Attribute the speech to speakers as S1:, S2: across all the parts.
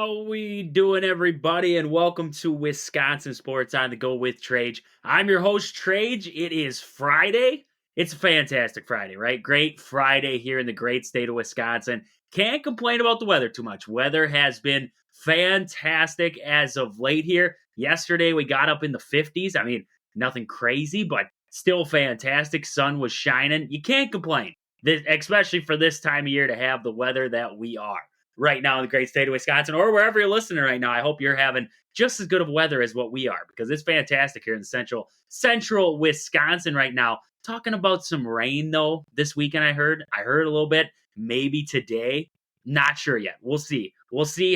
S1: How we doing, everybody? And welcome to Wisconsin Sports on the Go with Trage. I'm your host, Trage. It is Friday. It's a fantastic Friday, right? Great Friday here in the great state of Wisconsin. Can't complain about the weather too much. Weather has been fantastic as of late here. Yesterday, we got up in the 50s. I mean, nothing crazy, but still fantastic. Sun was shining. You can't complain, especially for this time of year to have the weather that we are right now in the great state of Wisconsin, or wherever you're listening right now. I hope you're having just as good of weather as what we are, because it's fantastic here in central Wisconsin right now. Talking about some rain though this weekend. I heard a little bit, maybe today. Not sure yet. We'll see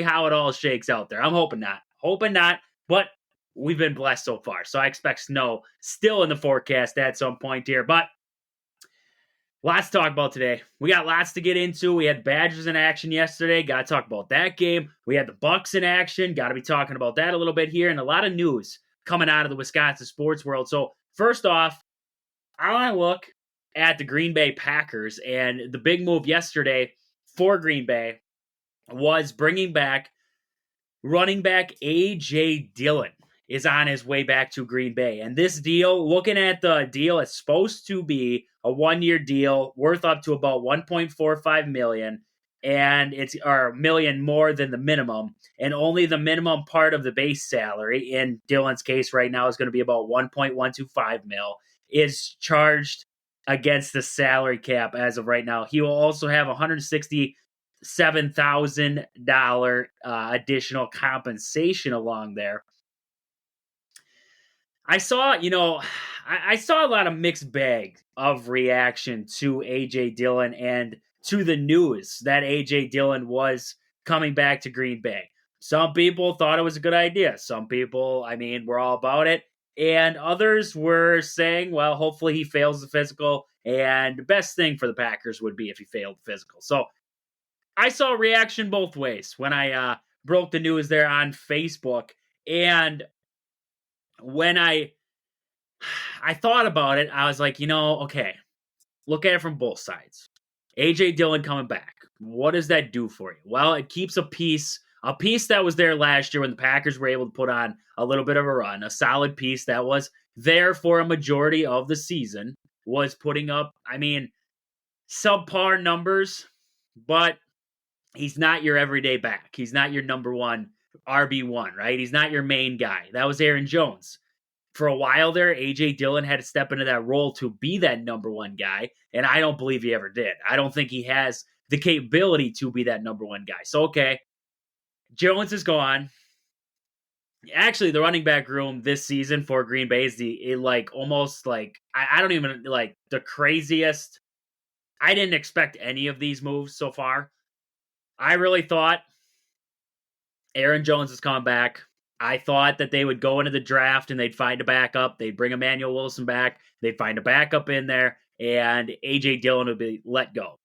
S1: how it all shakes out there. I'm hoping not, but we've been blessed so far, so I expect snow still in the forecast at some point here. But lots to talk about today. We got lots to get into. We had Badgers in action yesterday. Got to talk about that game. We had the Bucks in action. Got to be talking about that a little bit here. And a lot of news coming out of the Wisconsin sports world. So first off, I want to look at the Green Bay Packers. And the big move yesterday for Green Bay was bringing back running back AJ Dillon. Is on his way back to Green Bay. And this deal, looking at the deal, it's supposed to be a 1-year deal worth up to about $1.45 million, and it's million more than the minimum, and only the minimum part of the base salary, in Dillon's case right now, is going to be about $1.125 million, is charged against the salary cap as of right now. He will also have $167,000 additional compensation along there. I saw a lot of mixed bag of reaction to AJ Dillon and to the news that AJ Dillon was coming back to Green Bay. Some people thought it was a good idea. Some people, were all about it. And others were saying, well, hopefully he fails the physical. And the best thing for the Packers would be if he failed the physical. So I saw a reaction both ways when I broke the news there on Facebook. And when I thought about it, I was like, okay, look at it from both sides. AJ Dillon coming back. What does that do for you? Well, it keeps a piece that was there last year when the Packers were able to put on a little bit of a run, a solid piece that was there for a majority of the season, was putting up, subpar numbers, but he's not your everyday back. He's not your number one RB1, right? He's not your main guy. That was Aaron Jones. For a while there, AJ Dillon had to step into that role to be that number one guy, and I don't believe he ever did. I don't think he has the capability to be that number one guy. So, okay, Jones is gone. Actually, the running back room this season for Green Bay is the craziest. I didn't expect any of these moves so far. I really thought Aaron Jones is coming back. I thought that they would go into the draft and they'd find a backup. They'd bring Emmanuel Wilson back. They'd find a backup in there, and A.J. Dillon would be let go.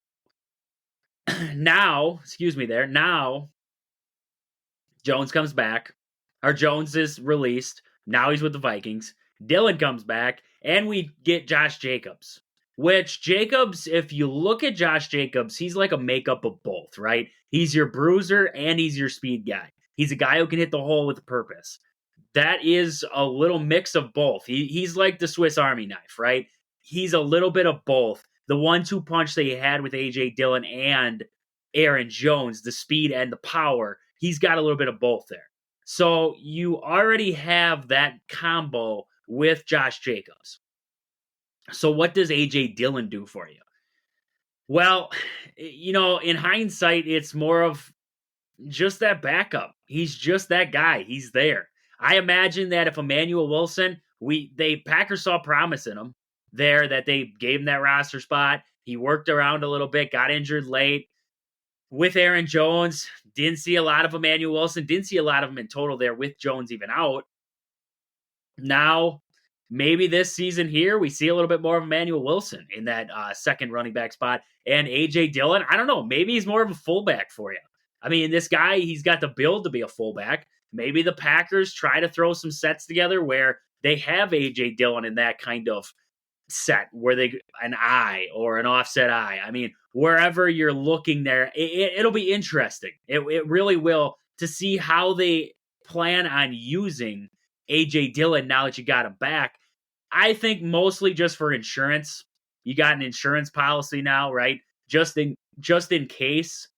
S1: Now, Jones comes back. Or Jones is released. Now he's with the Vikings. Dillon comes back, and we get Josh Jacobs. Which Jacobs, if you look at Josh Jacobs, he's like a makeup of both, right? He's your bruiser and he's your speed guy. He's a guy who can hit the hole with a purpose. That is a little mix of both. He's like the Swiss Army knife, right? He's a little bit of both. The 1-2 punch that he had with A.J. Dillon and Aaron Jones, the speed and the power, he's got a little bit of both there. So you already have that combo with Josh Jacobs. So what does A.J. Dillon do for you? Well, in hindsight, it's more of just that backup. He's just that guy. He's there. I imagine that if Emmanuel Wilson, Packers saw promise in him there, that they gave him that roster spot. He worked around a little bit, got injured late. With Aaron Jones, didn't see a lot of Emmanuel Wilson, didn't see a lot of him in total there with Jones even out. Now, maybe this season here, we see a little bit more of Emmanuel Wilson in that second running back spot. And A.J. Dillon, I don't know, maybe he's more of a fullback for you. This guy, he's got the build to be a fullback. Maybe the Packers try to throw some sets together where they have A.J. Dillon in that kind of set, where an eye or an offset eye. Wherever you're looking there, it'll be interesting. It really will to see how they plan on using AJ Dillon now that you got him back. I think mostly just for insurance. You got an insurance policy now, right? Just in case,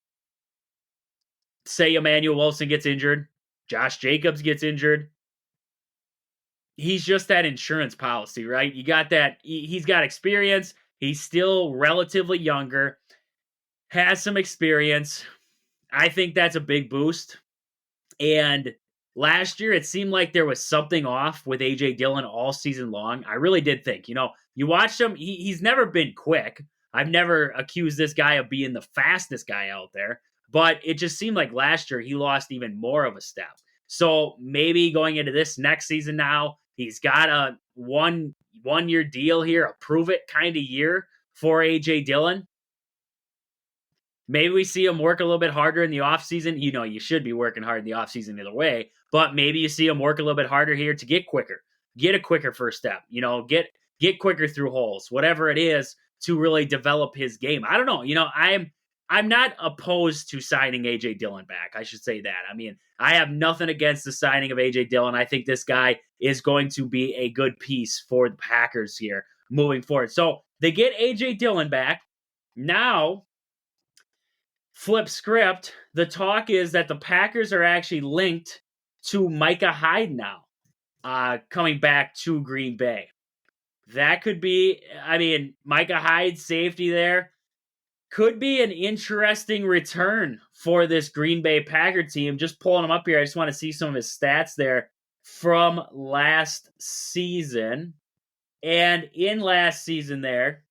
S1: say Emmanuel Wilson gets injured, Josh Jacobs gets injured. He's just that insurance policy, right? You got that. He's got experience. He's still relatively younger, has some experience. I think that's a big boost. And last year, it seemed like there was something off with AJ Dillon all season long. I really did think, you watched him, he's never been quick. I've never accused this guy of being the fastest guy out there, but it just seemed like last year he lost even more of a step. So maybe going into this next season now, he's got a one-year deal here, a prove-it kind of year for AJ Dillon. Maybe we see him work a little bit harder in the offseason. You should be working hard in the offseason either way, but maybe you see him work a little bit harder here to get quicker, get a quicker first step, get quicker through holes, whatever it is to really develop his game. I don't know. I'm not opposed to signing AJ Dillon back. I should say that. I mean, I have nothing against the signing of AJ Dillon. I think this guy is going to be a good piece for the Packers here moving forward. So they get AJ Dillon back. Now, flip script, the talk is that the Packers are actually linked to Micah Hyde now, coming back to Green Bay. That could be, Micah Hyde's safety there could be an interesting return for this Green Bay Packer team. Just pulling him up here, I just want to see some of his stats there from last season. And in last season there,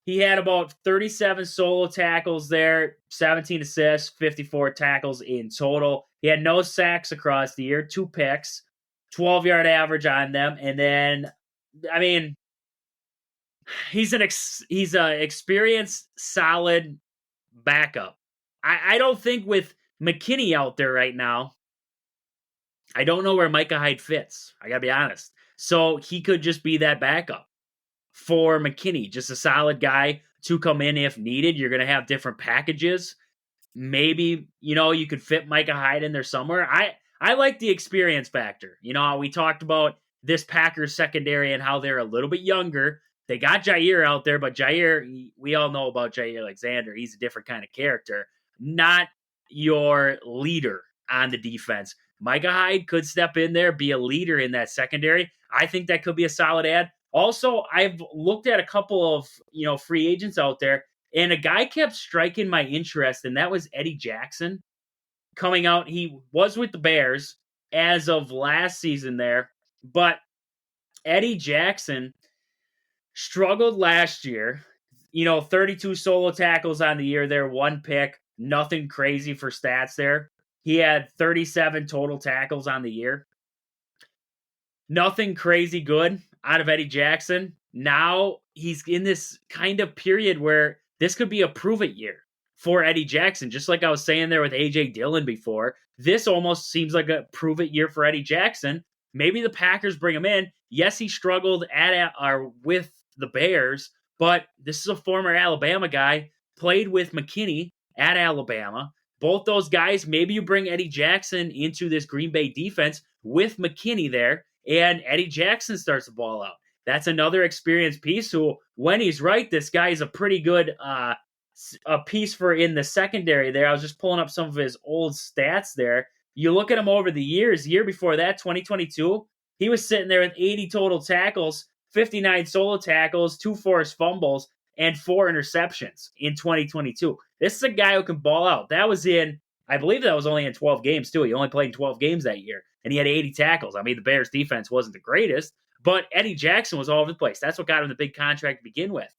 S1: he had about 37 solo tackles there, 17 assists, 54 tackles in total. He had no sacks across the year, 2 picks, 12-yard average on them. And then, he's an experienced, solid backup. I don't think with McKinney out there right now, I don't know where Micah Hyde fits. I got to be honest. So he could just be that backup for McKinney, just a solid guy to come in if needed. You're going to have different packages. Maybe, you could fit Micah Hyde in there somewhere. I like the experience factor. We talked about this Packers secondary and how they're a little bit younger. They got Jair out there, but Jair, we all know about Jair Alexander. He's a different kind of character, not your leader on the defense. Micah Hyde could step in there, be a leader in that secondary. I think that could be a solid add. Also, I've looked at a couple of, free agents out there, and a guy kept striking my interest, and that was Eddie Jackson coming out. He was with the Bears as of last season there, but Eddie Jackson struggled last year. 32 solo tackles on the year there, 1 pick, nothing crazy for stats there. He had 37 total tackles on the year. Nothing crazy good out of Eddie Jackson. Now he's in this kind of period where this could be a prove-it year for Eddie Jackson. Just like I was saying there with AJ Dillon before, this almost seems like a prove-it year for Eddie Jackson. Maybe the Packers bring him in. Yes, he struggled with the Bears, but this is a former Alabama guy, played with McKinney at Alabama. Both those guys, maybe you bring Eddie Jackson into this Green Bay defense with McKinney there, and Eddie Jackson starts the ball out. That's another experienced piece who, when he's right, this guy is a pretty good a piece for in the secondary there. I was just pulling up some of his old stats there. You look at him over the years. Year before that, 2022, he was sitting there with 80 total tackles, 59 solo tackles, 2 forced fumbles, and 4 interceptions in 2022. This is a guy who can ball out. I believe that was only in 12 games, too. He only played in 12 games that year, and he had 80 tackles. The Bears' defense wasn't the greatest, but Eddie Jackson was all over the place. That's what got him the big contract to begin with.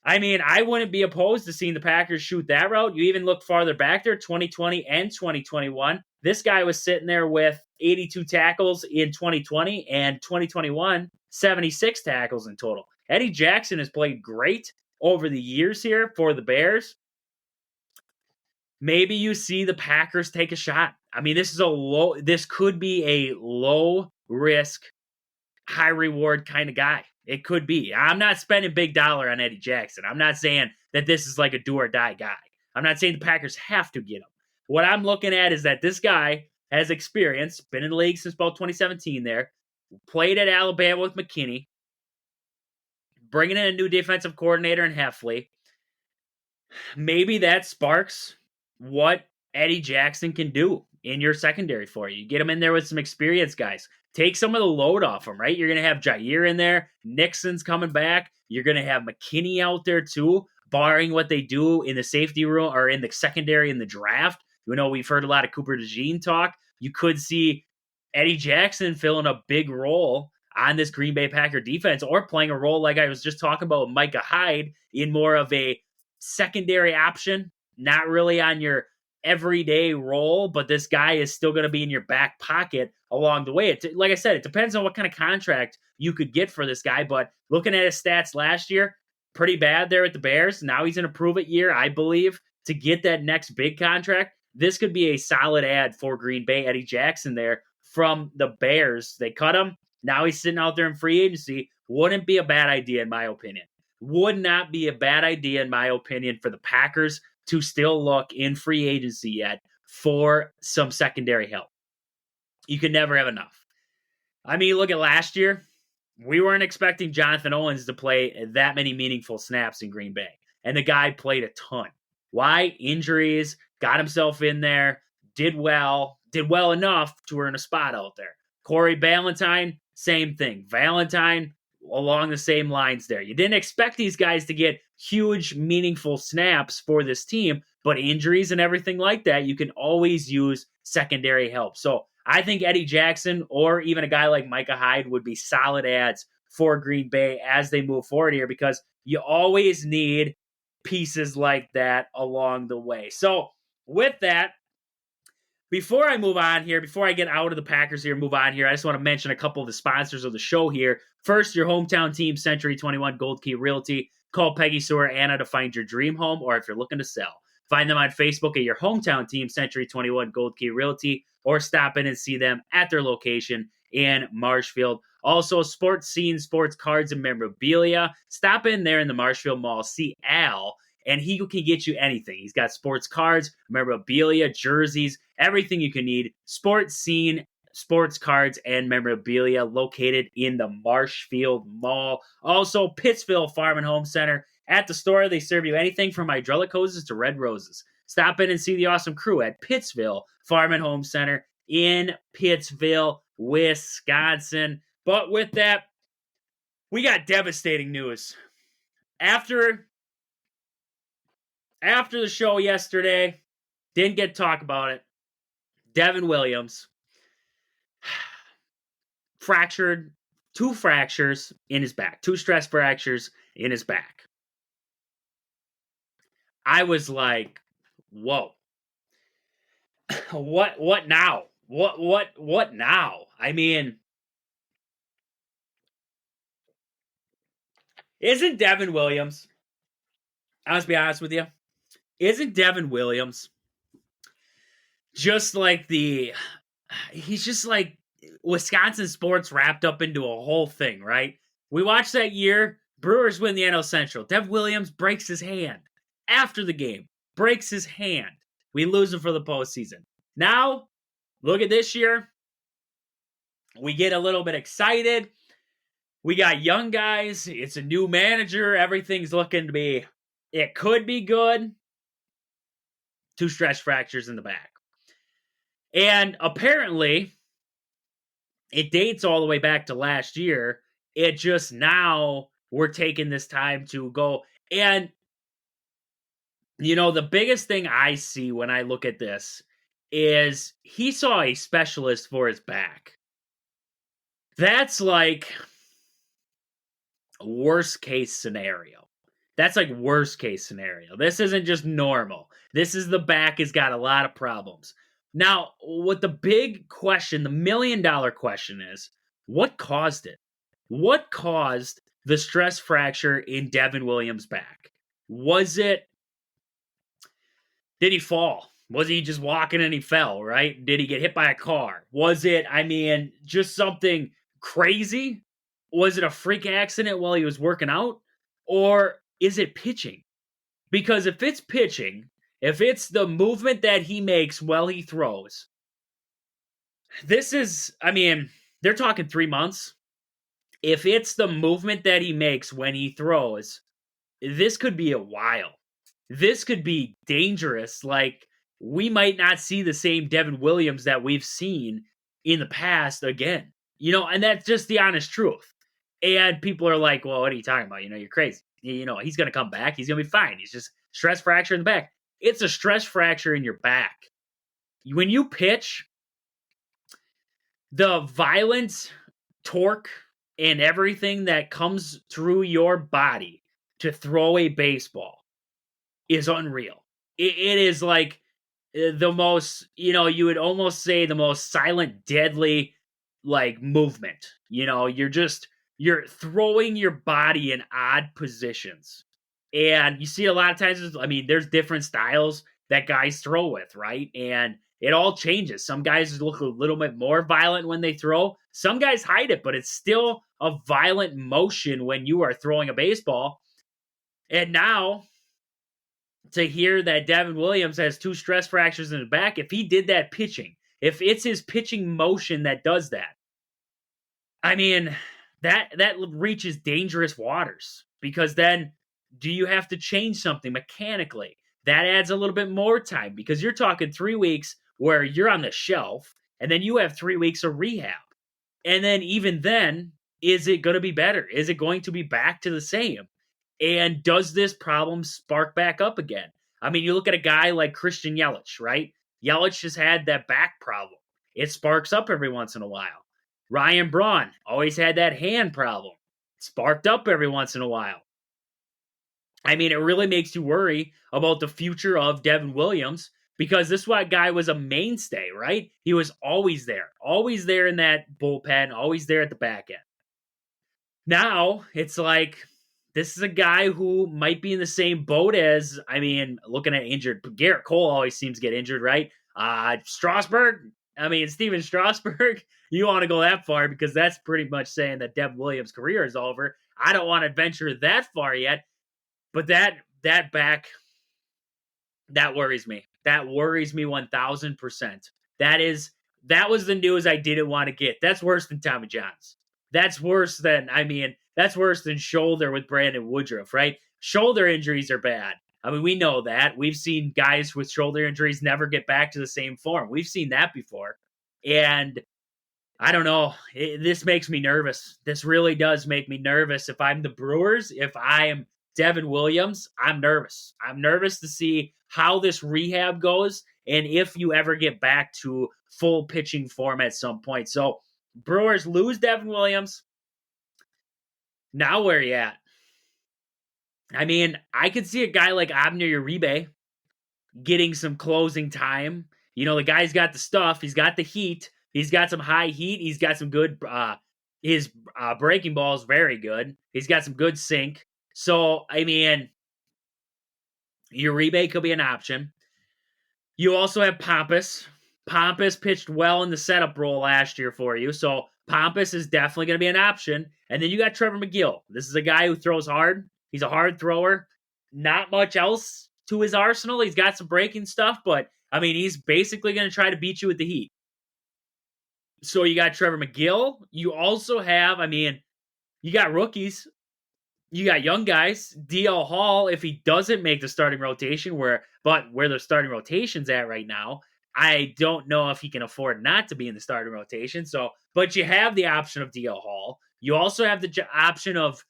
S1: I wouldn't be opposed to seeing the Packers shoot that route. You even look farther back there, 2020 and 2021. This guy was sitting there with 82 tackles in 2020 and 2021, 76 tackles in total. Eddie Jackson has played great over the years here for the Bears. Maybe you see the Packers take a shot. This could be a low risk, high reward kind of guy. It could be. I'm not spending big dollar on Eddie Jackson. I'm not saying that this is like a do or die guy. I'm not saying the Packers have to get him. what I'm looking at is that this guy has experience, been in the league since about 2017 there, played at Alabama with McKinney, bringing in a new defensive coordinator in Heffley. Maybe that sparks what Eddie Jackson can do in your secondary for you. Get him in there with some experienced guys. Take some of the load off him, right? You're going to have Jair in there. Nixon's coming back. You're going to have McKinney out there too, barring what they do in the safety room or in the secondary in the draft. You know, we've heard a lot of Cooper DeJean talk. You could see Eddie Jackson filling a big role on this Green Bay Packer defense, or playing a role like I was just talking about with Micah Hyde in more of a secondary option, not really on your everyday role, but this guy is still going to be in your back pocket along the way. Like I said, it depends on what kind of contract you could get for this guy, but looking at his stats last year, pretty bad there at the Bears. Now he's in a prove-it year, I believe, to get that next big contract. This could be a solid ad for Green Bay. Eddie Jackson there from the Bears. They cut him. Now he's sitting out there in free agency. Wouldn't be a bad idea, in my opinion. Would not be a bad idea, in my opinion, for the Packers to still look in free agency yet for some secondary help. You can never have enough. I mean, look at last year. We weren't expecting Jonathan Owens to play that many meaningful snaps in Green Bay. And the guy played a ton. Why? Injuries, got himself in there, did well enough to earn a spot out there. Corey Ballantyne, same thing. Valentine, along the same lines there. You didn't expect these guys to get huge, meaningful snaps for this team, but injuries and everything like that, you can always use secondary help. So I think Eddie Jackson or even a guy like Micah Hyde would be solid ads for Green Bay as they move forward here, because you always need pieces like that along the way. So with that, before I move on here, before I get out of the Packers here, move on here, I just want to mention a couple of the sponsors of the show here. First, your hometown team, Century 21 Gold Key Realty. Call Peggy, Sue, or Anna to find your dream home, or if you're looking to sell. Find them on Facebook at your hometown team, Century 21 Gold Key Realty, or stop in and see them at their location in Marshfield. Also, Sports Scene, Sports Cards, and Memorabilia. Stop in there in the Marshfield Mall. See Al, and he can get you anything. He's got sports cards, memorabilia, jerseys, everything you can need. Sports Scene, Sports Cards, and Memorabilia located in the Marshfield Mall. Also, Pittsville Farm and Home Center. At the store, they serve you anything from hydraulic hoses to red roses. Stop in and see the awesome crew at Pittsville Farm and Home Center in Pittsville, Wisconsin. But with that, we got devastating news. After the show yesterday, didn't get to talk about it. Devin Williams fractured, 2 fractures in his back, 2 stress fractures in his back. I was like, whoa. What now? What now? I mean, isn't Devin Williams, I'll be honest with you, isn't Devin Williams just like he's just like Wisconsin sports wrapped up into a whole thing, right? We watched that year, Brewers win the NL Central. Devin Williams breaks his hand after the game, breaks his hand. We lose him for the postseason. Now, look at this year. We get a little bit excited. We got young guys. It's a new manager. Everything's looking to be, it could be good. 2 stress fractures in the back. And apparently, it dates all the way back to last year. It just now we're taking this time to go. And, you know, the biggest thing I see when I look at this is he saw a specialist for his back. That's like worst case scenario. That's like worst case scenario. This isn't just normal. This is the back has got a lot of problems. Now, what the big question, the $1 million question is, what caused it? What caused the stress fracture in Devin Williams' back? Did he fall? Was he just walking and he fell, right? Did he get hit by a car? Was it, just something crazy? Was it a freak accident while he was working out? Or is it pitching? Because if it's pitching, If it's the movement that he makes while he throws, this is, I mean, they're talking 3 months. If it's the movement that he makes when he throws, this could be a while. This could be dangerous. Like, we might not see the same Devin Williams that we've seen in the past again. And that's just the honest truth. And people are like, well, what are you talking about? You're crazy. He's going to come back. He's going to be fine. He's just stress fracture in the back. It's a stress fracture in your back. When you pitch, the violent torque and everything that comes through your body to throw a baseball is unreal. It is like the most, you would almost say the most silent, deadly, like, movement. You're throwing your body in odd positions. And you see a lot of times, there's different styles that guys throw with, right? And it all changes. Some guys look a little bit more violent when they throw. Some guys hide it, but it's still a violent motion when you are throwing a baseball. And now, to hear that Devin Williams has 2 stress fractures in the back, if he did that pitching, if it's his pitching motion that does that, that reaches dangerous waters. Because then, do you have to change something mechanically? That adds a little bit more time, because you're talking 3 weeks where you're on the shelf, and then you have 3 weeks of rehab. And then even then, is it going to be better? Is it going to be back to the same? And does this problem spark back up again? You look at a guy like Christian Yelich, right? Yelich has had that back problem. It sparks up every once in a while. Ryan Braun always had that hand problem. Sparked up every once in a while. It really makes you worry about the future of Devin Williams, because this guy was a mainstay, right? He was always there in that bullpen, always there at the back end. Now, it's like, this is a guy who might be in the same boat as, looking at injured, Garrett Cole always seems to get injured, right? Steven Strasburg, you want to go that far, because that's pretty much saying that Devin Williams' career is over. I don't want to venture that far yet, but that back, that worries me. That worries me 1,000%. That was the news I didn't want to get. That's worse than Tommy John's. That's worse than shoulder with Brandon Woodruff, right? Shoulder injuries are bad. We know that. We've seen guys with shoulder injuries never get back to the same form. We've seen that before. And I don't know. This makes me nervous. This really does make me nervous. If I'm the Brewers, if I am Devin Williams, I'm nervous. I'm nervous to see how this rehab goes, and if you ever get back to full pitching form at some point. So, Brewers lose Devin Williams. Now where are you at? I could see a guy like Abner Uribe getting some closing time. The guy's got the stuff. He's got the heat. He's got some high heat. He's got some good, his breaking ball is very good. He's got some good sink. So, Uribe could be an option. You also have Pampas. Pampas pitched well in the setup role last year for you, so Pampas is definitely going to be an option. And then you got Trevor McGill. This is a guy who throws hard. He's a hard thrower. Not much else to his arsenal. He's got some breaking stuff, but, he's basically going to try to beat you with the heat. So you got Trevor McGill. You also have, you got rookies. You got young guys. DL Hall, if he doesn't make the starting rotation, where the starting rotation's at right now, I don't know if he can afford not to be in the starting rotation. So, but you have the option of DL Hall. You also have the option of,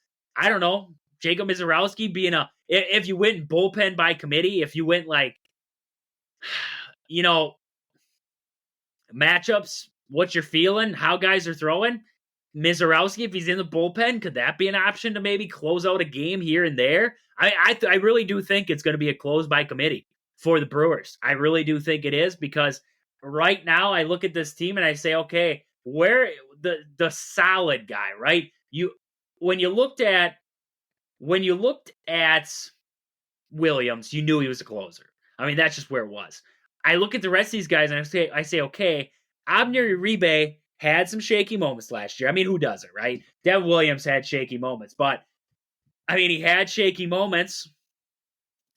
S1: Jacob Mizorowski being if you went bullpen by committee, if you went matchups, what you're feeling, how guys are throwing. Mizorowski, if he's in the bullpen, could that be an option to maybe close out a game here and there? I really do think it's going to be a close by committee for the Brewers. I really do think it is, because right now I look at this team and I say, okay, where the solid guy, right? When you looked at Williams, you knew he was a closer. That's just where it was. I look at the rest of these guys and I say, okay, Abner Uribe had some shaky moments last year. Who doesn't, right? Devin Williams had shaky moments, but he had shaky moments.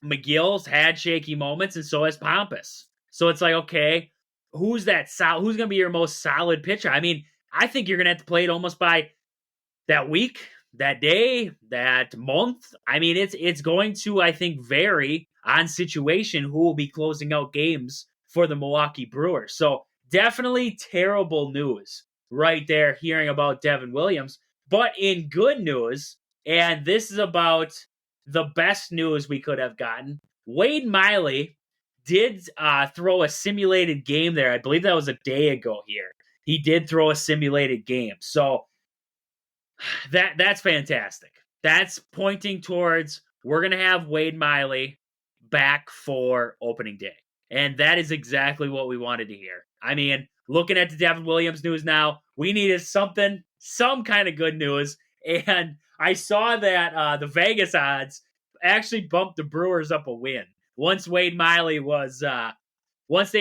S1: McGill's had shaky moments, and so has Pampas. So it's like, okay, who's going to be your most solid pitcher? I mean, I think you're going to have to play it almost by that week, that day, that month. I mean, it's going to, I think, vary on situation who will be closing out games for the Milwaukee Brewers. So definitely terrible news right there hearing about Devin Williams. But in good news, and this is about the best news we could have gotten, Wade Miley did throw a simulated game there. I believe that was a day ago here. He did throw a simulated game. So that's fantastic. That's pointing towards we're going to have Wade Miley back for opening day. And that is exactly what we wanted to hear. I mean, looking at the Devin Williams news now, we needed some kind of good news. And I saw that the Vegas odds actually bumped the Brewers up a win. Once they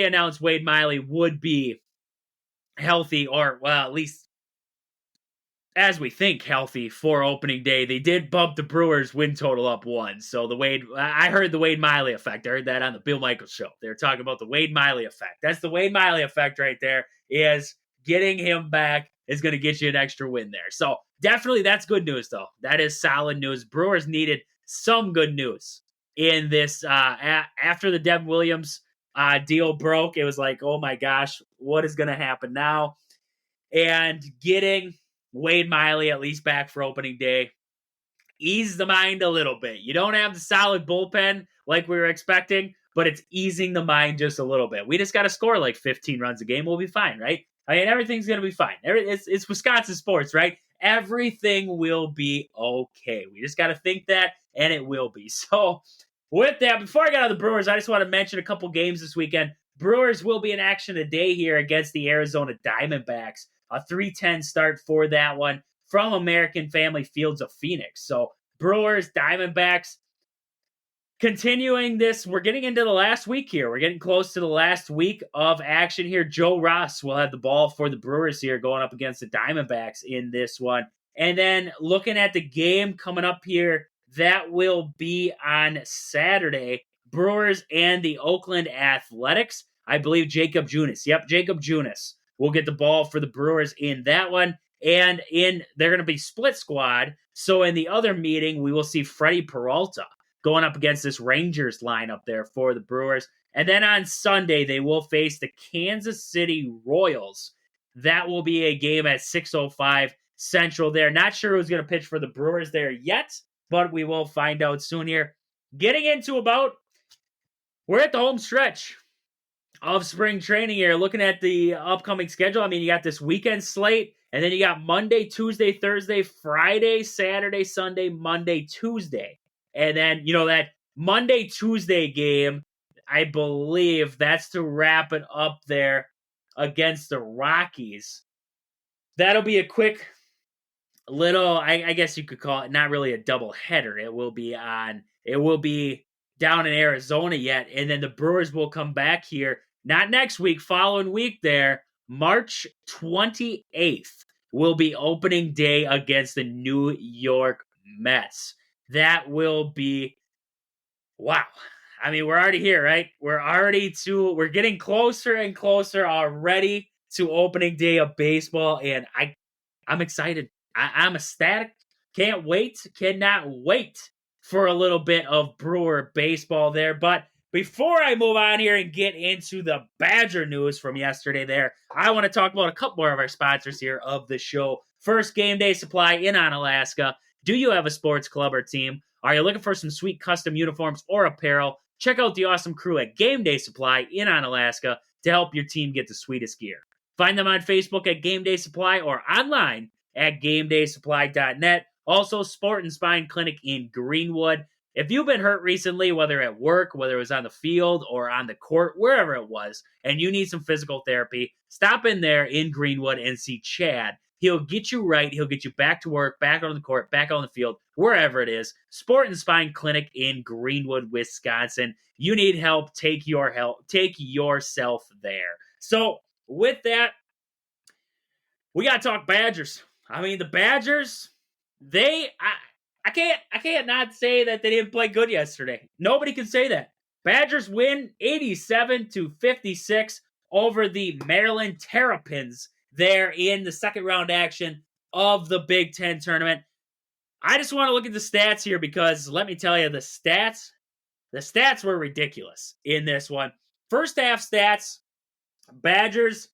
S1: announced Wade Miley would be healthy, or, well, at least as we think, healthy for opening day, they did bump the Brewers win total up one. So I heard the Wade Miley effect. I heard that on the Bill Michaels show. They were talking about the Wade Miley effect. That's the Wade Miley effect right there, is getting him back is going to get you an extra win there. So definitely that's good news, though. That is solid news. Brewers needed some good news in this. After the Devin Williams deal broke, it was like, oh my gosh, what is going to happen now? And getting Wade Miley at least back for opening day ease the mind a little bit. You don't have the solid bullpen like we were expecting, but it's easing the mind just a little bit. We just got to score like 15 runs a game. We'll be fine, right? I mean, everything's going to be fine. It's Wisconsin sports, right? Everything will be okay. We just got to think that, and it will be. So with that, before I get on the Brewers, I just want to mention a couple games this weekend. Brewers will be in action today here against the Arizona Diamondbacks. A 3:10 start for that one from American Family Fields of Phoenix. So Brewers, Diamondbacks, continuing this. We're getting into the last week here. We're getting close to the last week of action here. Joe Ross will have the ball for the Brewers here going up against the Diamondbacks in this one. And then looking at the game coming up here, that will be on Saturday. Brewers and the Oakland Athletics. I believe Jacob Junis. Yep, Jacob Junis will get the ball for the Brewers in that one. And they're going to be split squad. So in the other meeting, we will see Freddie Peralta going up against this Rangers lineup there for the Brewers. And then on Sunday, they will face the Kansas City Royals. That will be a game at 6:05 Central there. Not sure who's going to pitch for the Brewers there yet, but we will find out soon here. Getting into we're at the home stretch of spring training here, looking at the upcoming schedule. I mean, you got this weekend slate, and then you got Monday, Tuesday, Thursday, Friday, Saturday, Sunday, Monday, Tuesday. And then, that Monday, Tuesday game, I believe that's to wrap it up there against the Rockies. That'll be a quick little, I guess you could call it, not really a double header. It will be down in Arizona yet. And then the Brewers will come back here, not next week, following week there, March 28th will be opening day against the New York Mets. That will be, wow. I mean, we're already here, right? We're getting closer and closer already to opening day of baseball. And I'm excited. I'm ecstatic. Cannot wait for a little bit of Brewer baseball there. But before I move on here and get into the Badger news from yesterday there, I want to talk about a couple more of our sponsors here of the show. First, Game Day Supply in Onalaska. Do you have a sports club or team? Are you looking for some sweet custom uniforms or apparel? Check out the awesome crew at Game Day Supply in Onalaska to help your team get the sweetest gear. Find them on Facebook at Game Day Supply or online at GameDaySupply.net. Also, Sport and Spine Clinic in Greenwood. If you've been hurt recently, whether at work, whether it was on the field or on the court, wherever it was, and you need some physical therapy, stop in there in Greenwood and see Chad. He'll get you right. He'll get you back to work, back on the court, back on the field, wherever it is. Sport and Spine Clinic in Greenwood, Wisconsin. You need help. Take yourself there. So with that, we got to talk Badgers. I mean, the Badgers, I can't not say that they didn't play good yesterday. Nobody can say that. Badgers win 87-56 over the Maryland Terrapins there in the second round action of the Big Ten tournament. I just want to look at the stats here because let me tell you, the stats were ridiculous in this one. First half stats, Badgers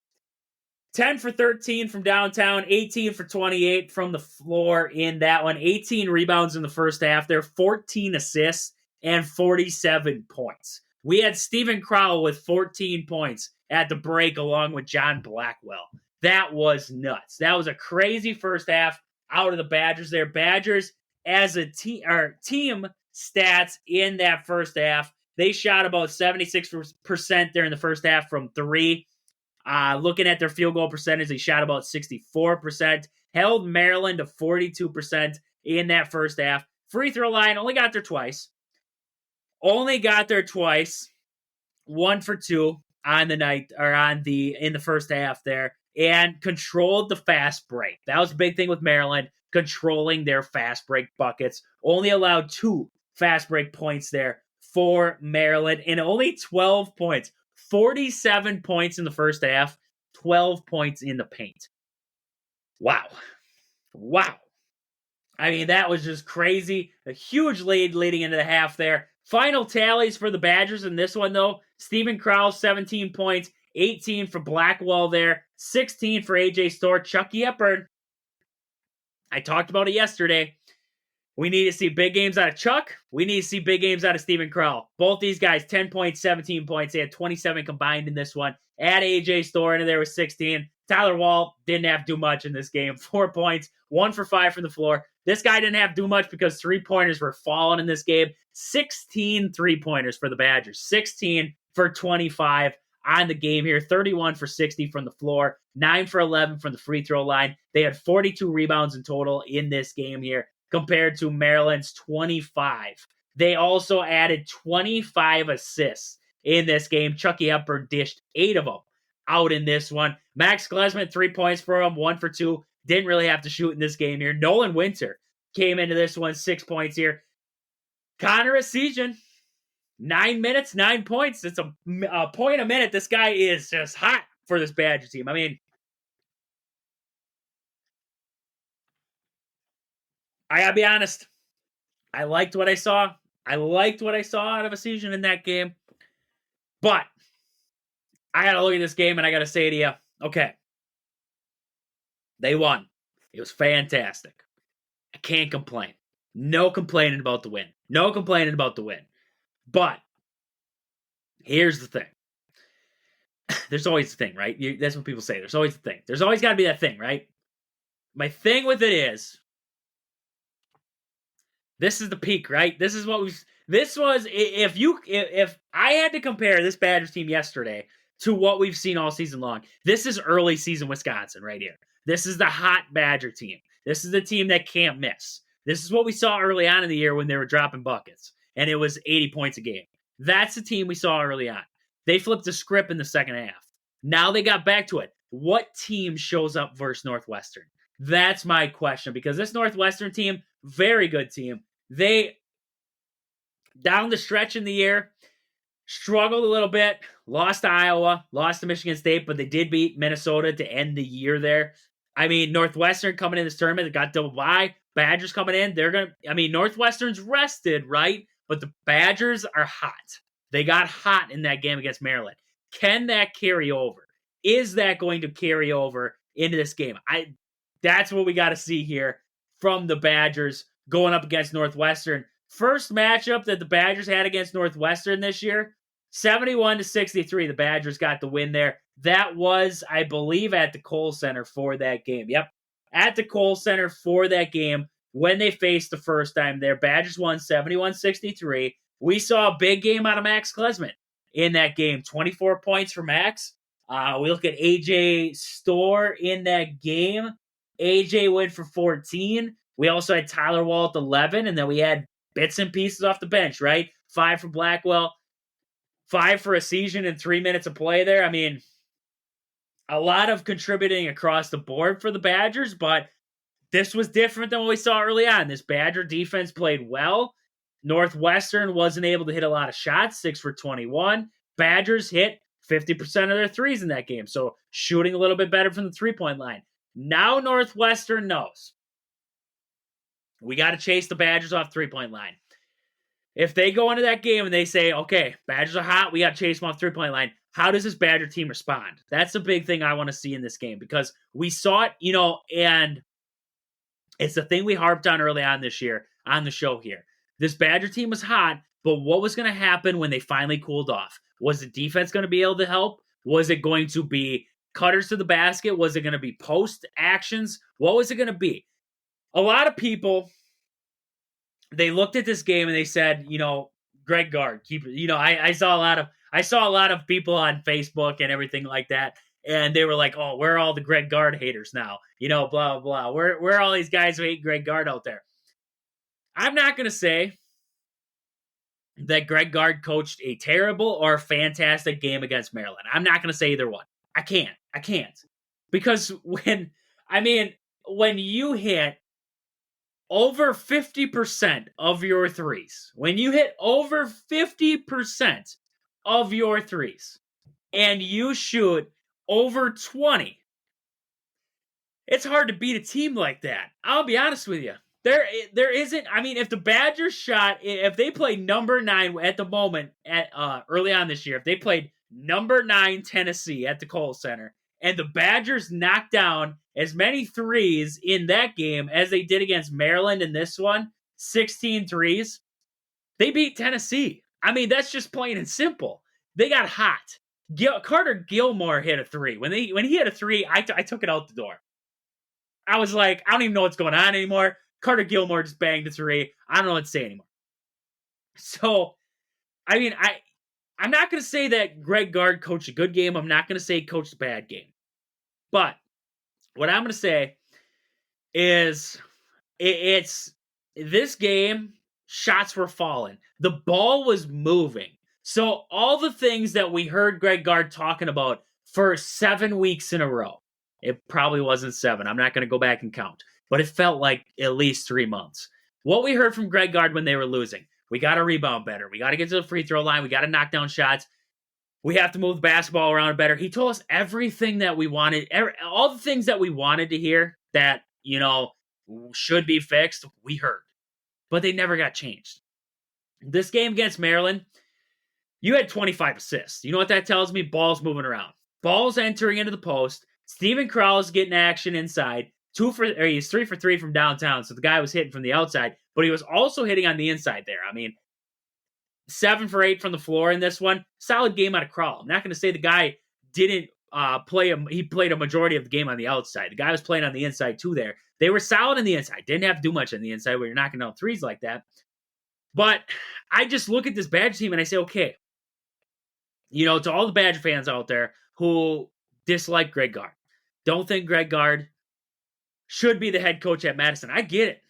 S1: 10 for 13 from downtown, 18 for 28 from the floor in that one. 18 rebounds in the first half. There 14 assists and 47 points. We had Stephen Crowell with 14 points at the break along with John Blackwell. That was nuts. That was a crazy first half out of the Badgers there. Badgers as a team stats in that first half, they shot about 76% there in the first half from three. Looking at their field goal percentage, they shot about 64%, held Maryland to 42% in that first half. Free throw line only got there twice. 1 for 2 on the night or in the first half there, and controlled the fast break. That was a big thing with Maryland, controlling their fast break buckets. Only allowed 2 fast break points there for Maryland, and only 12 points. 47 points in the first half, 12 points in the paint. Wow. I mean, that was just crazy. A huge lead leading into the half there. Final tallies for the Badgers in this one, though. Stephen Crowell, 17 points, 18 for Blackwell there, 16 for AJ Storr. Chucky Hepburn, I talked about it yesterday. We need to see big games out of Chuck. We need to see big games out of Stephen Crowell. Both these guys, 10 points, 17 points. They had 27 combined in this one. Add AJ Storr into there with 16. Tyler Wall didn't have to do much in this game. 4 points, 1 for 5 from the floor. This guy didn't have to do much because three-pointers were falling in this game. 16 three-pointers for the Badgers. 16 for 25 on the game here. 31 for 60 from the floor. 9 for 11 from the free throw line. They had 42 rebounds in total in this game here, compared to Maryland's 25. They also added 25 assists in this game. Chucky Hepburn dished 8 of them out in this one. Max Klesman, 3 points for him, 1 for 2. Didn't really have to shoot in this game here. Nolan Winter came into this one, 6 points here. Connor Esigian, 9 minutes, 9 points. It's a point a minute. This guy is just hot for this Badger team. I mean, I gotta be honest. I liked what I saw. out of Esigian in that game. But I gotta look at this game and I gotta say to you, okay, they won. It was fantastic. I can't complain. No complaining about the win. But here's the thing. There's always the thing, right? That's what people say. There's always the thing. There's always got to be that thing, right? My thing with it is, this is the peak, right? This was if I had to compare this Badgers team yesterday to what we've seen all season long, this is early season Wisconsin right here. This is the hot Badger team. This is the team that can't miss. This is what we saw early on in the year when they were dropping buckets, and it was 80 points a game. That's the team we saw early on. They flipped the script in the second half. Now they got back to it. What team shows up versus Northwestern? That's my question, because this Northwestern team, very good team. They, down the stretch in the year, struggled a little bit, lost to Iowa, lost to Michigan State, but they did beat Minnesota to end the year there. I mean, Northwestern coming in this tournament, they got double bye. Badgers coming in, Northwestern's rested, right? But the Badgers are hot. They got hot in that game against Maryland. Can that carry over? Is that going to carry over into this game? That's what we got to see here from the Badgers going up against Northwestern. First matchup that the Badgers had against Northwestern this year, 71-63. The Badgers got the win there. That was, I believe, at the Kohl Center for that game. Yep, at the Kohl Center for that game when they faced the first time there. Badgers won 71-63. We saw a big game out of Max Klesman in that game. 24 points for Max. We look at AJ Storr in that game. AJ went for 14. We also had Tyler Wall at 11, and then we had bits and pieces off the bench, right? 5 for Blackwell, 5 for Esigian in 3 minutes of play there. I mean, a lot of contributing across the board for the Badgers, but this was different than what we saw early on. This Badger defense played well. Northwestern wasn't able to hit a lot of shots, 6 for 21. Badgers hit 50% of their threes in that game, so shooting a little bit better from the three-point line. Now Northwestern knows we got to chase the Badgers off three-point line. If they go into that game and they say, okay, Badgers are hot, we got to chase them off three-point line, how does this Badger team respond? That's the big thing I want to see in this game, because we saw it, and it's the thing we harped on early on this year on the show here. This Badger team was hot, but what was going to happen when they finally cooled off? Was the defense going to be able to help? Was it going to be cutters to the basket? Was it going to be post actions? What was it going to be? A lot of people, they looked at this game and they said, Greg Gard, keep it. I saw a lot of people on Facebook and everything like that, and they were like, "Oh, where are all the Greg Gard haters now?" Blah blah blah. Where are all these guys who hate Greg Gard out there? I'm not going to say that Greg Gard coached a terrible or fantastic game against Maryland. I'm not going to say either one. I can't. Because when you hit over 50% of your threes, when you hit over 50% of your threes and you shoot over 20, it's hard to beat a team like that. I'll be honest with you. There isn't. If the Badgers if they played number 9 at the moment at early on this year, if they played number 9 Tennessee at the Kohl Center, and the Badgers knocked down as many threes in that game as they did against Maryland in this one, 16 threes, they beat Tennessee. That's just plain and simple. They got hot. Carter Gilmore hit a 3. When he hit a 3, I took it out the door. I was like, I don't even know what's going on anymore. Carter Gilmore just banged a 3. I don't know what to say anymore. So, I'm not going to say that Greg Gard coached a good game. I'm not going to say he coached a bad game. But what I'm going to say is it's this game, shots were falling. The ball was moving. So all the things that we heard Greg Gard talking about for 7 weeks in a row, it probably wasn't 7. I'm not going to go back and count. But it felt like at least 3 months. What we heard from Greg Gard when they were losing, we got to rebound better. We got to get to the free throw line. We got to knock down shots. We have to move the basketball around better. He told us everything that we wanted, all the things that we wanted to hear that, should be fixed, we heard. But they never got changed. This game against Maryland, you had 25 assists. You know what that tells me? Ball's moving around. Ball's entering into the post. Steven Krause getting action inside. He's 3 for 3 from downtown, so the guy was hitting from the outside, but he was also hitting on the inside there. 7 for 8 from the floor in this one. Solid game out of Krause. I'm not going to say the guy didn't he played a majority of the game on the outside. The guy was playing on the inside too there. They were solid on the inside. Didn't have to do much on the inside when you're knocking down threes like that. But I just look at this Badger team and I say, okay, to all the Badger fans out there who dislike Greg Gard, don't think Greg Gard should be the head coach at Madison. I get it.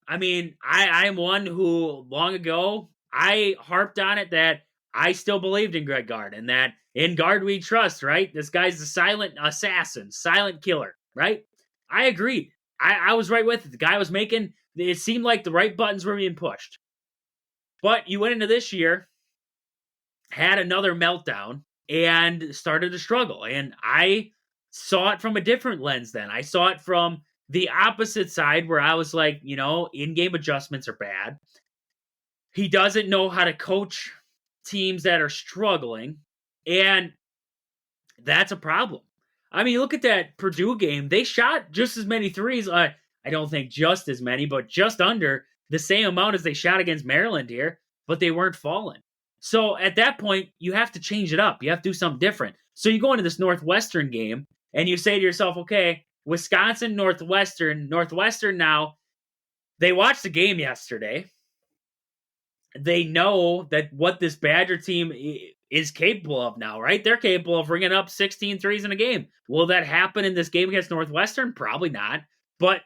S1: I'm one who long ago, I harped on it that I still believed in Greg Gard and that in Gard we trust, right? This guy's the silent assassin, silent killer, right? I agreed. I was right with it. The guy was it seemed like the right buttons were being pushed. But you went into this year, had another meltdown, and started to struggle. And I saw it from a different lens then. I saw it from the opposite side where I was like, in-game adjustments are bad. He doesn't know how to coach teams that are struggling, and that's a problem. Look at that Purdue game. They shot just as many threes. I don't think just as many, but just under the same amount as they shot against Maryland here, but they weren't falling. So at that point, you have to change it up. You have to do something different. So you go into this Northwestern game, and you say to yourself, okay, Wisconsin, Northwestern now, they watched the game yesterday. They know that what this Badger team is capable of now, right? They're capable of ringing up 16 threes in a game. Will that happen in this game against Northwestern? Probably not. But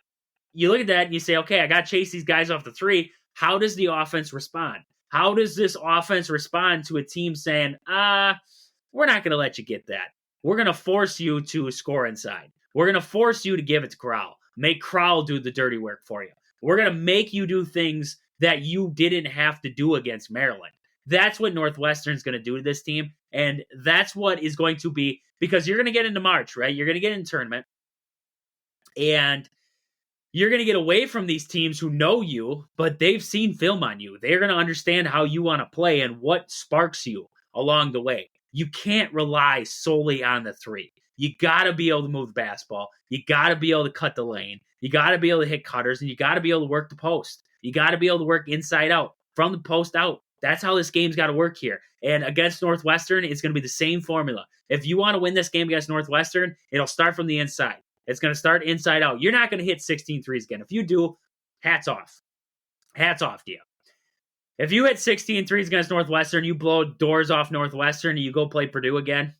S1: you look at that and you say, okay, I got to chase these guys off the 3. How does the offense respond? How does this offense respond to a team saying, we're not going to let you get that. We're going to force you to score inside. We're going to force you to give it to Corral. Make Crowell do the dirty work for you. We're going to make you do things that you didn't have to do against Maryland. That's what Northwestern's going to do to this team, and that's what is going to be, because you're going to get into March, right? You're going to get in tournament, and you're going to get away from these teams who know you, but they've seen film on you. They're going to understand how you want to play and what sparks you along the way. You can't rely solely on the three. You got to be able to move the basketball. You got to be able to cut the lane. You got to be able to hit cutters, and you got to be able to work the post. You got to be able to work inside out, from the post out. That's how this game's got to work here. And against Northwestern, it's going to be the same formula. If you want to win this game against Northwestern, it'll start from the inside. It's going to start inside out. You're not going to hit 16 threes again. If you do, hats off. Hats off to you. If you hit 16 threes against Northwestern, you blow doors off Northwestern, and you go play Purdue again,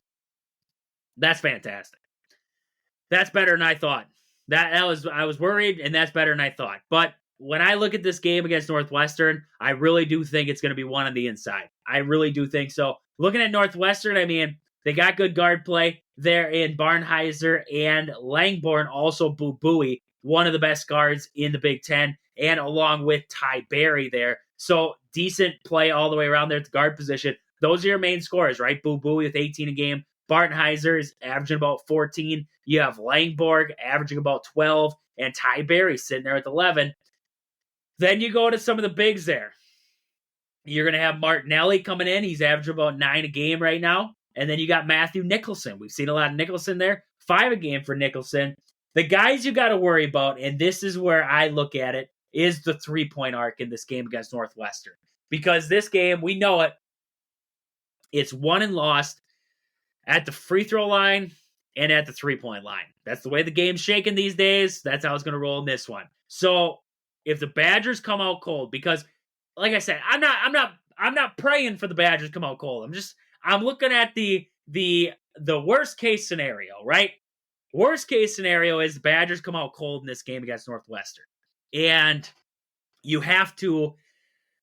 S1: that's fantastic. That's better than I thought. I was worried, and that's better than I thought. But when I look at this game against Northwestern, I really do think it's going to be one on the inside. I really do think so. Looking at Northwestern, I mean, they got good guard play there in Barnheiser, and Langborn, also Boo Buie, one of the best guards in the Big Ten, and along with Ty Berry there. So decent play all the way around there at the guard position. Those are your main scorers, right? Boo Buie with 18 a game. Barnheiser is averaging about 14. You have Langborg averaging about 12, and Ty Berry sitting there with 11. Then you go to some of the bigs there. You're going to have Martinelli coming in. He's averaging about 9 a game right now. And then you got Matthew Nicholson. We've seen a lot of Nicholson there. 5 a game for Nicholson. The guys you got to worry about, and this is where I look at it, is the three-point arc in this game against Northwestern. Because this game, we know it, it's won and lost at the free throw line and at the three-point line. That's the way the game's shaking these days. That's how it's going to roll in this one. So if the Badgers come out cold, because like I said, I'm not praying for the Badgers to come out cold. I'm looking at the worst case scenario, right? Worst case scenario is the Badgers come out cold in this game against Northwestern. And you have to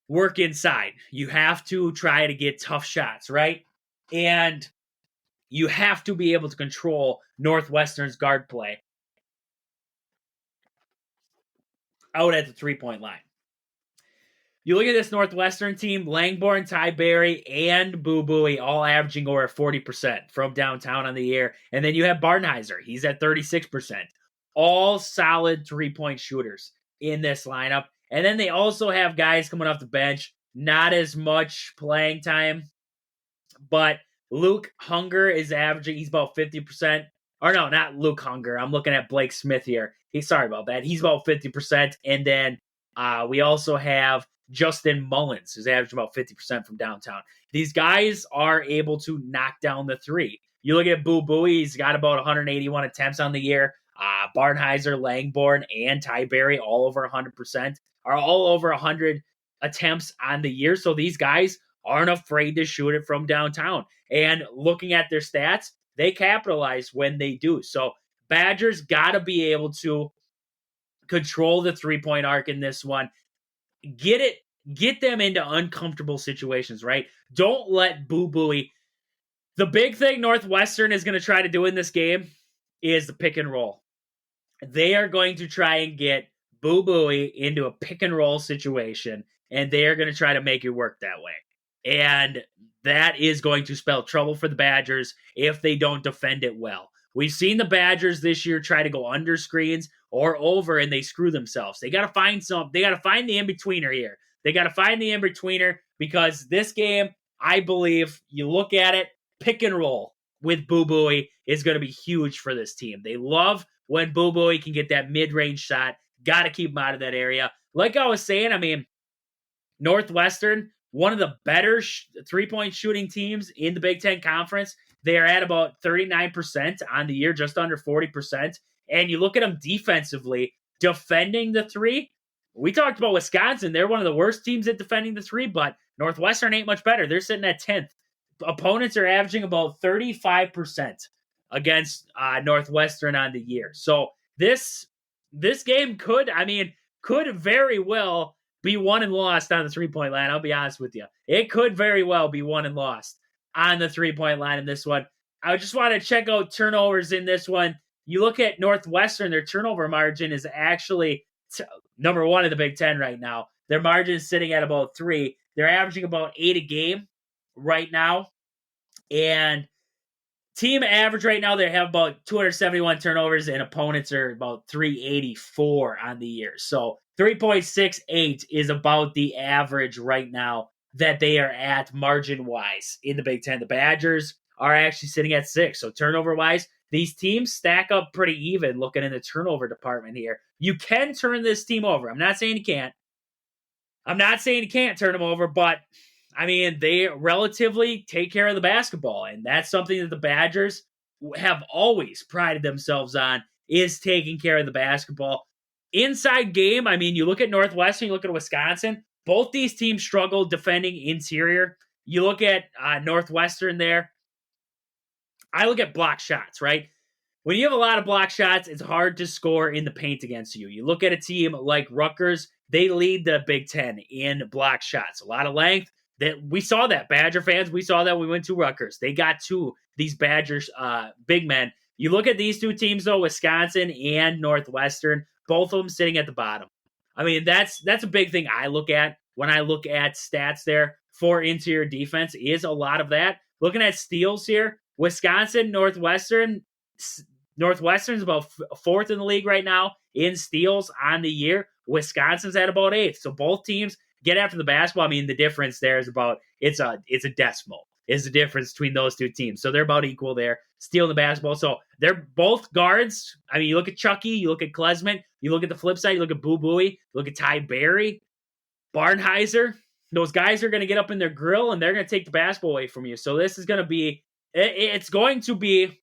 S1: work inside. You have to try to get tough shots, right? And you have to be able to control Northwestern's guard play out at the three-point line. You look at this Northwestern team, Langborn, Ty Berry, and Boo Buie all averaging over 40% from downtown on the year. And then you have Barnheiser. He's at 36%. All solid three-point shooters in this lineup. And then they also have guys coming off the bench. Not as much playing time. But Luke Hunger is averaging, he's about 50%. Or no, not Luke Hunger. I'm looking at Blake Smith here. Sorry about that. He's about 50%. And then we also have Justin Mullins, who's averaging about 50% from downtown. These guys are able to knock down the three. You look at Boo Buie, he's got about 181 attempts on the year. Barnheiser, Langborn, and Ty Berry, all over 100%, are all over 100 attempts on the year. So these guys aren't afraid to shoot it from downtown. And looking at their stats, they capitalize when they do. So Badgers got to be able to control the three-point arc in this one. Get them into uncomfortable situations, right? Don't let Boo Buie. The big thing Northwestern is going to try to do in this game is the pick and roll. They are going to try and get Boo Buie into a pick and roll situation, and they are going to try to make it work that way. And that is going to spell trouble for the Badgers if they don't defend it well. We've seen the Badgers this year try to go under screens or over, and they screw themselves. They got to find the in-betweener here. They got to find the in-betweener, because this game, I believe, you look at it, pick and roll with Boo Buie is going to be huge for this team. They love when Boo Buie can get that mid-range shot. Got to keep him out of that area. Like I was saying, I mean, Northwestern, one of the better three-point shooting teams in the Big Ten Conference. They are at about 39% on the year, just under 40%. And you look at them defensively, defending the three. We talked about Wisconsin. They're one of the worst teams at defending the three, but Northwestern ain't much better. They're sitting at 10th. Opponents are averaging about 35% against Northwestern on the year. So this game could very well be won and lost on the three-point line. I'll be honest with you. It could very well be won and lost on the three-point line in this one. I just want to check out turnovers in this one. You look at Northwestern, their turnover margin is actually number one in the Big Ten right now. Their margin is sitting at about 3. They're averaging about 8 a game right now. And team average right now, they have about 271 turnovers, and opponents are about 384 on the year. So 3.68 is about the average right now that they are at margin-wise in the Big Ten. The Badgers are actually sitting at 6. So turnover-wise, these teams stack up pretty even looking in the turnover department here. You can turn this team over. I'm not saying you can't. I'm not saying you can't turn them over, but I mean, they relatively take care of the basketball, and that's something that the Badgers have always prided themselves on, is taking care of the basketball. Inside game, I mean, you look at Northwestern, you look at Wisconsin, both these teams struggle defending interior. You look at Northwestern there. I look at block shots, right? When you have a lot of block shots, it's hard to score in the paint against you. You look at a team like Rutgers, they lead the Big Ten in block shots. A lot of length. That we saw that. Badger fans, we saw that when we went to Rutgers. They got to these Badgers big men. You look at these two teams, though, Wisconsin and Northwestern, both of them sitting at the bottom. I mean, that's a big thing I look at when I look at stats there for interior defense, is a lot of that. Looking at steals here, Wisconsin, Northwestern's about 4th in the league right now in steals on the year. Wisconsin's at about 8th. So both teams get after the basketball. I mean, the difference there is about, it's a decimal is the difference between those two teams. So they're about equal there, stealing the basketball. So they're both guards. I mean, you look at Chucky, you look at Klesman, you look at the flip side, you look at Boo Buie, you look at Ty Berry, Barnheiser. Those guys are going to get up in their grill and they're going to take the basketball away from you. So this is going to be, it's going to be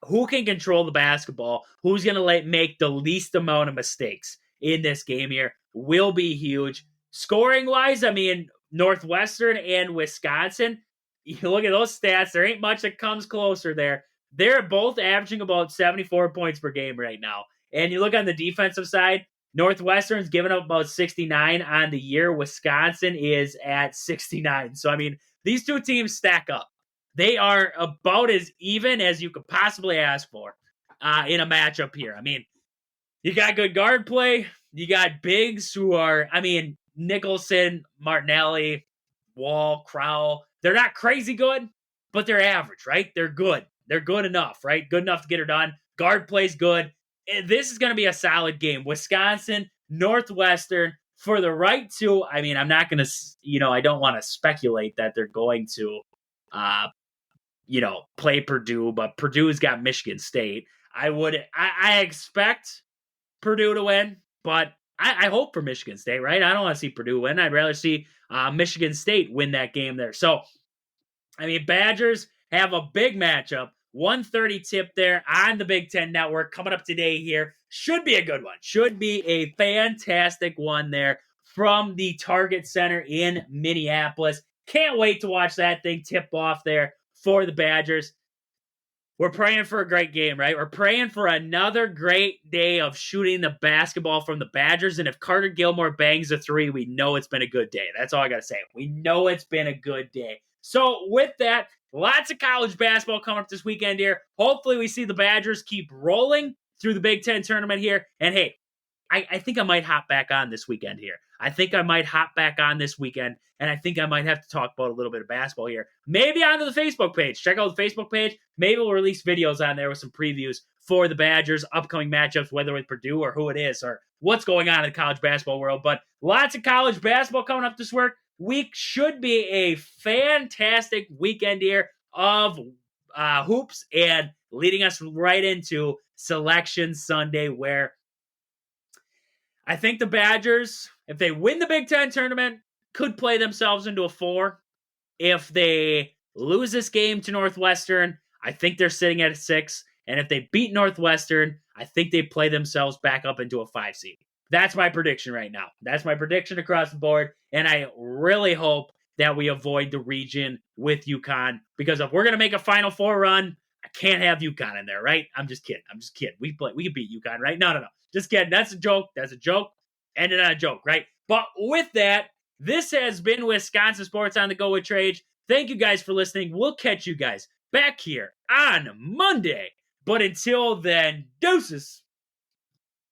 S1: who can control the basketball, who's going to make the least amount of mistakes in this game here will be huge. Scoring-wise, I mean, Northwestern and Wisconsin, you look at those stats, there ain't much that comes closer there. They're both averaging about 74 points per game right now. And you look on the defensive side, Northwestern's giving up about 69 on the year. Wisconsin is at 69. So, I mean, these two teams stack up. They are about as even as you could possibly ask for in a matchup here. I mean, you got good guard play. You got bigs who are, I mean, Nicholson, Martinelli, Wall, Crowell. They're not crazy good, but they're average, right? They're good. They're good enough, right? Good enough to get her done. Guard play's good. This is going to be a solid game. Wisconsin, Northwestern, for the right to, I mean, I'm not going to, I don't want to speculate that they're going to, play Purdue, but Purdue's got Michigan State. I expect Purdue to win, but I hope for Michigan State, right? I don't want to see Purdue win. I'd rather see Michigan State win that game there. So, I mean, Badgers have a big matchup. 1:30 tip there on the Big Ten Network coming up today here. Should be a good one. Should be a fantastic one there from the Target Center in Minneapolis. Can't wait to watch that thing tip off there for the Badgers. We're praying for a great game, right? We're praying for another great day of shooting the basketball from the Badgers. And if Carter Gilmore bangs a 3, we know it's been a good day. That's all I got to say. We know it's been a good day. So with that, lots of college basketball coming up this weekend here. Hopefully we see the Badgers keep rolling through the Big Ten tournament here. And hey, I think I might hop back on this weekend here. And I think I might have to talk about a little bit of basketball here. Maybe onto the Facebook page. Check out the Facebook page. Maybe we'll release videos on there with some previews for the Badgers' upcoming matchups, whether with Purdue or who it is or what's going on in the college basketball world. But lots of college basketball coming up this week. Should be a fantastic weekend here of hoops and leading us right into Selection Sunday, where I think the Badgers, if they win the Big Ten tournament, could play themselves into a 4. If they lose this game to Northwestern, I think they're sitting at a 6. And if they beat Northwestern, I think they play themselves back up into a 5 seed. That's my prediction right now. That's my prediction across the board. And I really hope that we avoid the region with UConn, because if we're going to make a Final Four run, I can't have UConn in there, right? I'm just kidding. We can beat UConn, right? No. Just kidding. That's a joke. Ended on a joke, right? But with that, this has been Wisconsin Sports on the Go with Trade. Thank you guys for listening. We'll catch you guys back here on Monday. But until then, deuces.